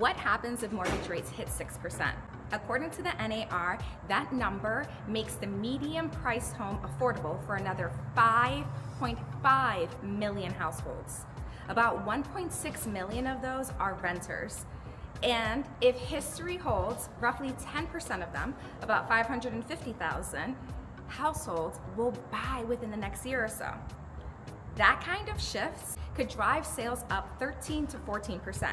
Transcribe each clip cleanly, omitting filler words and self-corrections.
What happens if mortgage rates hit 6%? According to the NAR, that number makes the median priced home affordable for another 5.5 million households. About 1.6 million of those are renters. And if history holds, roughly 10% of them, about 550,000 households, will buy within the next year or so. That kind of shifts could drive sales up 13 to 14%.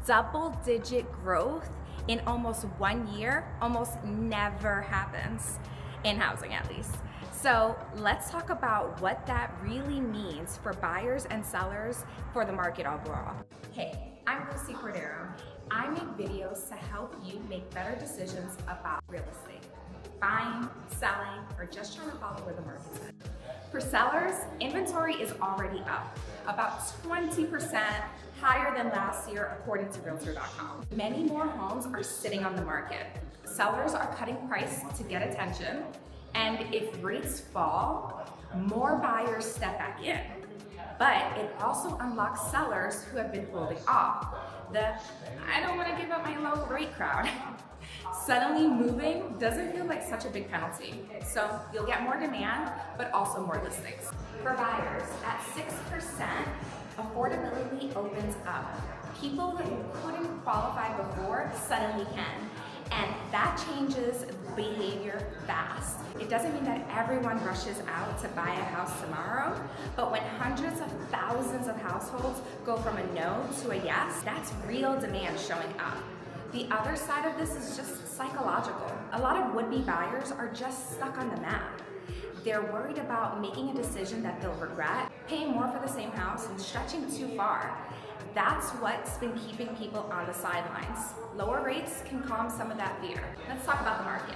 Double-digit growth in almost 1 year almost never happens, in housing at least. So let's talk about what that really means for buyers and sellers for the market overall. Hey, I'm Lucy Cordero. I make videos to help you make better decisions about real estate. Buying, selling, or just trying to follow where the market's at. For sellers, inventory is already up, about 20% higher than last year according to Realtor.com. Many more homes are sitting on the market. Sellers are cutting price to get attention, and if rates fall, more buyers step back in. But it also unlocks sellers who have been holding off. I don't want to give up my low rate crowd. Suddenly moving doesn't feel like such a big penalty. So you'll get more demand, but also more listings. For buyers, at 6%, affordability opens up. People who couldn't qualify before suddenly can. And that changes behavior fast. It doesn't mean that everyone rushes out to buy a house tomorrow, but when hundreds of thousands of households go from a no to a yes, that's real demand showing up. The other side of this is just psychological. A lot of would-be buyers are just stuck on the map. They're worried about making a decision that they'll regret, paying more for the same house, and stretching too far. That's what's been keeping people on the sidelines. Lower rates can calm some of that fear. Let's talk about the market.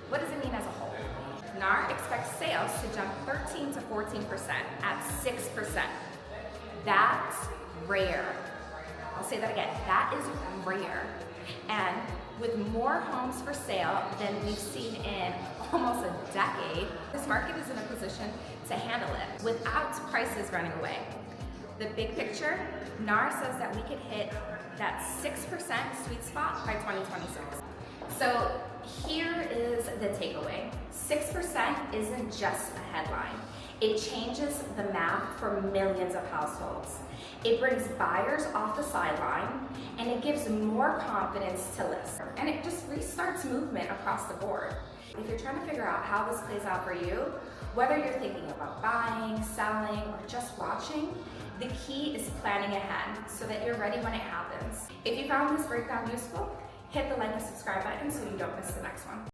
What does it mean as a whole? NAR expects sales to jump 13 to 14% at 6%. That's rare. I'll say that again, that is rare. And with more homes for sale than we've seen in almost a decade, this market is in a position to handle it without prices running away. The big picture, NAR says that we could hit that 6% sweet spot by 2026. So here is the takeaway. 6% isn't just a headline. It changes the math for millions of households. It brings buyers off the sideline, and it gives more confidence to list. And it just restarts movement across the board. If you're trying to figure out how this plays out for you, whether you're thinking about buying, selling, or just watching, the key is planning ahead so that you're ready when it happens. If you found this breakdown useful, hit the like and subscribe button so you don't miss the next one.